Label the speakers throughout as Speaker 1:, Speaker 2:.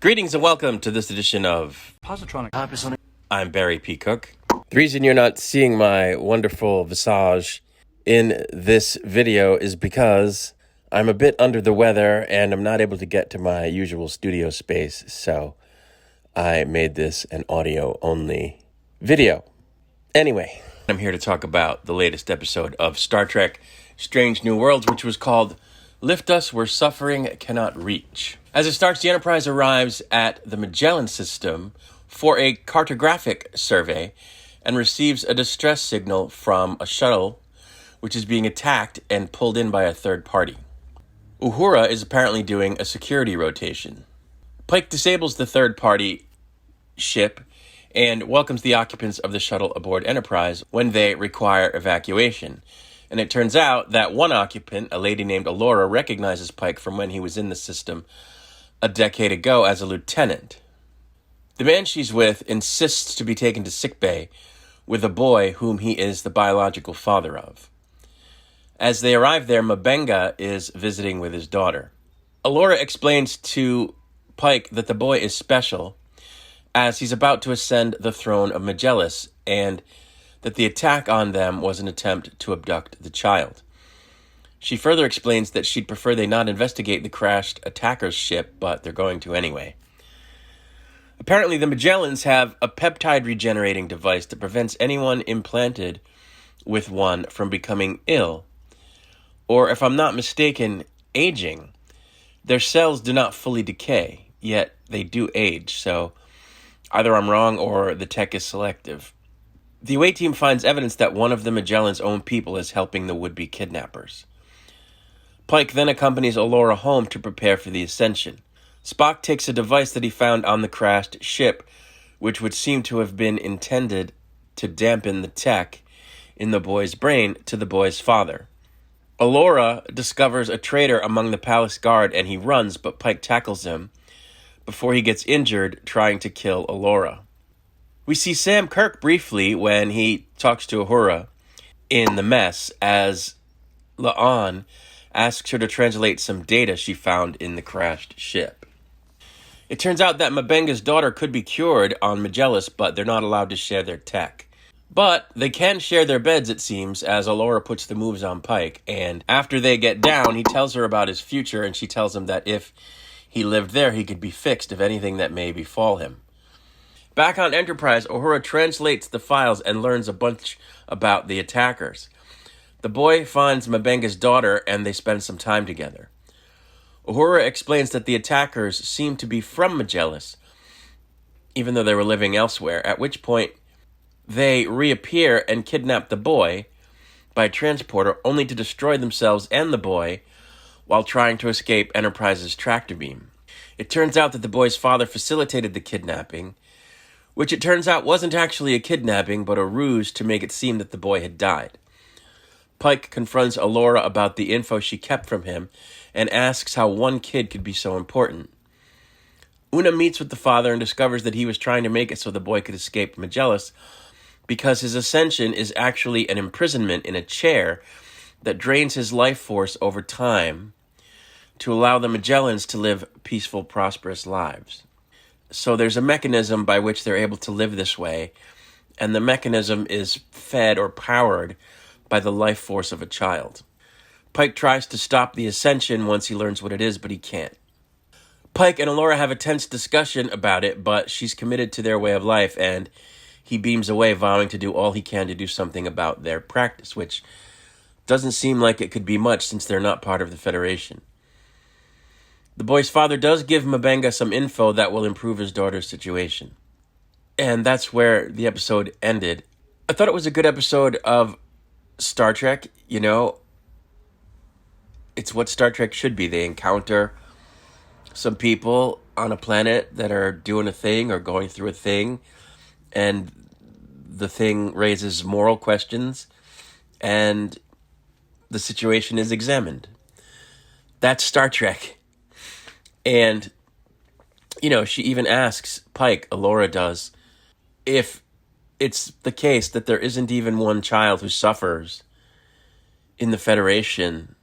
Speaker 1: Greetings and welcome to this edition of
Speaker 2: Positronic.
Speaker 1: I'm Barry P. Cook. The reason you're not seeing my wonderful visage in this video is because I'm a bit under the weather and I'm not able to get to my usual studio space, so I made this an audio-only video. Anyway, I'm here to talk about the latest episode of Star Trek Strange New Worlds, which was called Lift Us Where Suffering Cannot Reach. As it starts, the Enterprise arrives at the Magellan system for a cartographic survey and receives a distress signal from a shuttle which is being attacked and pulled in by a third party. Uhura is apparently doing a security rotation. Pike disables the third party ship and welcomes the occupants of the shuttle aboard Enterprise when they require evacuation. And it turns out that one occupant, a lady named Alora, recognizes Pike from when he was in the system a decade ago as a lieutenant. The man she's with insists to be taken to sickbay with a boy whom he is the biological father of. As they arrive there, M'Benga is visiting with his daughter. Alora explains to Pike that the boy is special as he's about to ascend the throne of Magellan and that the attack on them was an attempt to abduct the child. She further explains that she'd prefer they not investigate the crashed attacker's ship, but they're going to anyway. Apparently, the Magellans have a peptide regenerating device that prevents anyone implanted with one from becoming ill, or if I'm not mistaken, aging. Their cells do not fully decay, yet they do age, so either I'm wrong or the tech is selective. The away team finds evidence that one of the Magellan's own people is helping the would-be kidnappers. Pike then accompanies Alora home to prepare for the ascension. Spock takes a device that he found on the crashed ship, which would seem to have been intended to dampen the tech in the boy's brain, to the boy's father. Alora discovers a traitor among the palace guard and he runs, but Pike tackles him before he gets injured trying to kill Alora. We see Sam Kirk briefly when he talks to Uhura in the mess as La'an asks her to translate some data she found in the crashed ship. It turns out that M'Benga's daughter could be cured on Magellan, but they're not allowed to share their tech. But they can share their beds, it seems, as Alora puts the moves on Pike, and after they get down, he tells her about his future, and she tells him that if he lived there, he could be fixed of anything that may befall him. Back on Enterprise, Uhura translates the files and learns a bunch about the attackers. The boy finds M'Benga's daughter and they spend some time together. Uhura explains that the attackers seem to be from Magellan, even though they were living elsewhere, at which point they reappear and kidnap the boy by transporter only to destroy themselves and the boy while trying to escape Enterprise's tractor beam. It turns out that the boy's father facilitated the kidnapping, which it turns out wasn't actually a kidnapping, but a ruse to make it seem that the boy had died. Pike confronts Alora about the info she kept from him and asks how one kid could be so important. Una meets with the father and discovers that he was trying to make it so the boy could escape Magellan because his ascension is actually an imprisonment in a chair that drains his life force over time to allow the Magellans to live peaceful, prosperous lives. So there's a mechanism by which they're able to live this way, and the mechanism is fed or powered by the life force of a child. Pike tries to stop the ascension once he learns what it is, but he can't. Pike and Alora have a tense discussion about it, but she's committed to their way of life, and he beams away, vowing to do all he can to do something about their practice, which doesn't seem like it could be much since they're not part of the Federation. The boy's father does give M'Benga some info that will improve his daughter's situation. And that's where the episode ended. I thought it was a good episode of Star Trek. You know, it's what Star Trek should be. They encounter some people on a planet that are doing a thing or going through a thing, and the thing raises moral questions, and the situation is examined. That's Star Trek. And, you know, she even asks Pike, Alora does, if it's the case that there isn't even one child who suffers in the Federation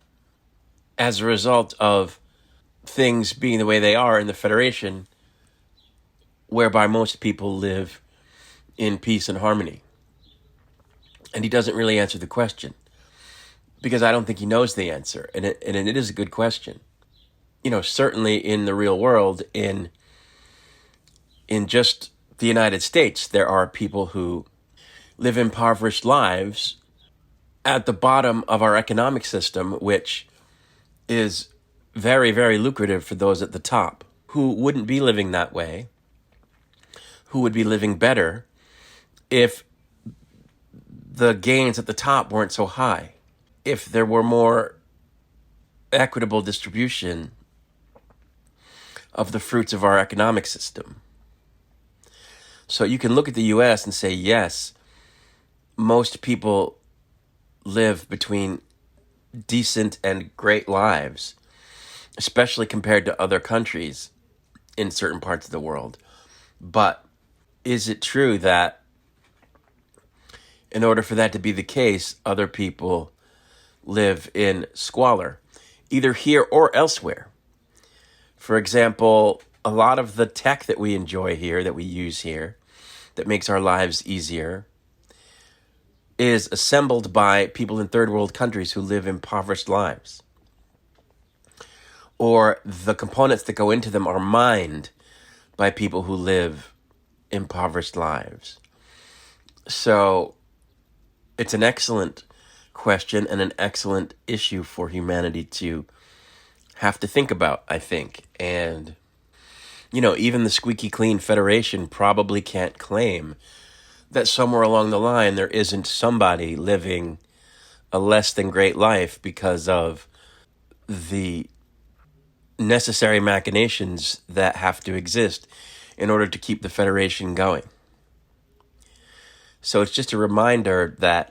Speaker 1: as a result of things being the way they are in the Federation, whereby most people live in peace and harmony. And he doesn't really answer the question, because I don't think he knows the answer. And it is a good question. Certainly in the real world, in just the United States, there are people who live impoverished lives at the bottom of our economic system, which is very, very lucrative for those at the top, who wouldn't be living that way, who would be living better if the gains at the top weren't so high, if there were more equitable distribution of the fruits of our economic system. So you can look at the US and say, yes, most people live between decent and great lives, especially compared to other countries in certain parts of the world. But is it true that in order for that to be the case, other people live in squalor, either here or elsewhere? For example, a lot of the tech that we enjoy here, that we use here, that makes our lives easier, is assembled by people in third world countries who live impoverished lives. Or the components that go into them are mined by people who live impoverished lives. So it's an excellent question and an excellent issue for humanity to have to think about, I think. And, even the squeaky clean Federation probably can't claim that somewhere along the line there isn't somebody living a less than great life because of the necessary machinations that have to exist in order to keep the Federation going. So it's just a reminder that,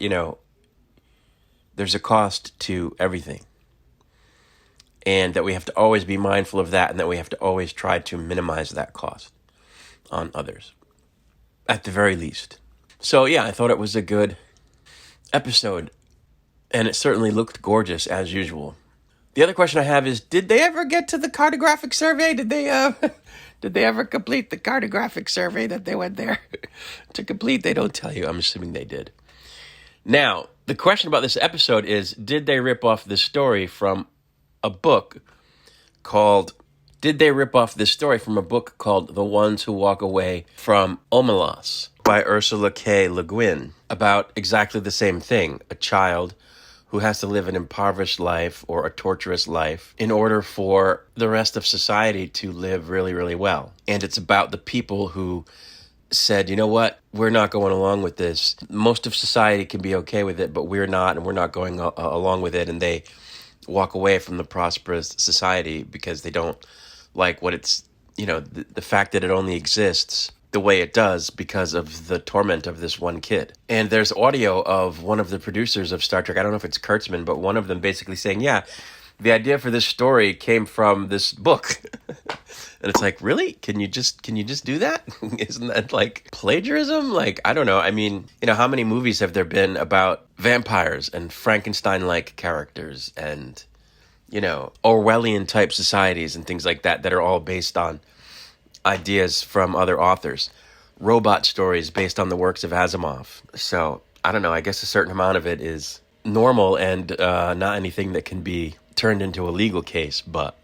Speaker 1: there's a cost to everything. And that we have to always be mindful of that, and that we have to always try to minimize that cost on others, at the very least. So yeah, I thought it was a good episode, and it certainly looked gorgeous as usual. The other question I have is, did they ever get to the cartographic survey? Did they ever complete the cartographic survey that they went there to complete? They don't tell you. I'm assuming they did. Now, the question about this episode is, did they rip off this story from a book called The Ones Who Walk Away from Omelas by Ursula K. Le Guin, about exactly the same thing, a child who has to live an impoverished life or a torturous life in order for the rest of society to live really, really well. And it's about the people who said, you know what, we're not going along with this. Most of society can be okay with it, but we're not, and we're not going along with it. And they walk away from the prosperous society because they don't like what it's, the fact that it only exists the way it does because of the torment of this one kid. And there's audio of one of the producers of Star Trek, I don't know if it's Kurtzman, but one of them basically saying, yeah, the idea for this story came from this book. And it's like, really? Can you just do that? Isn't that like plagiarism? Like, I don't know. I mean, how many movies have there been about vampires and Frankenstein-like characters and, Orwellian type societies and things like that are all based on ideas from other authors, robot stories based on the works of Asimov. So I don't know, I guess a certain amount of it is normal and not anything that can be turned into a legal case. But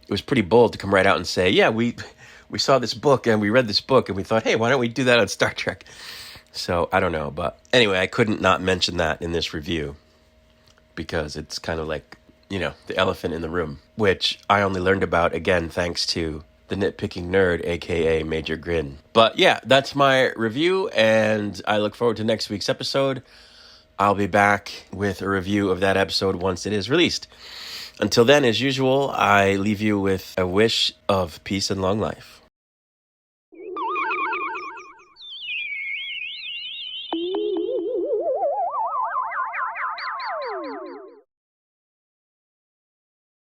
Speaker 1: it was pretty bold to come right out and say, yeah, we saw this book and we read this book and we thought, hey, why don't we do that on Star Trek? So I don't know, but anyway, I couldn't not mention that in this review because it's kind of like, the elephant in the room, which I only learned about, again, thanks to the nitpicking nerd, aka Major Grin. But yeah, that's my review, and I look forward to next week's episode. I'll be back with a review of that episode once it is released. Until then, as usual, I leave you with a wish of peace and long life.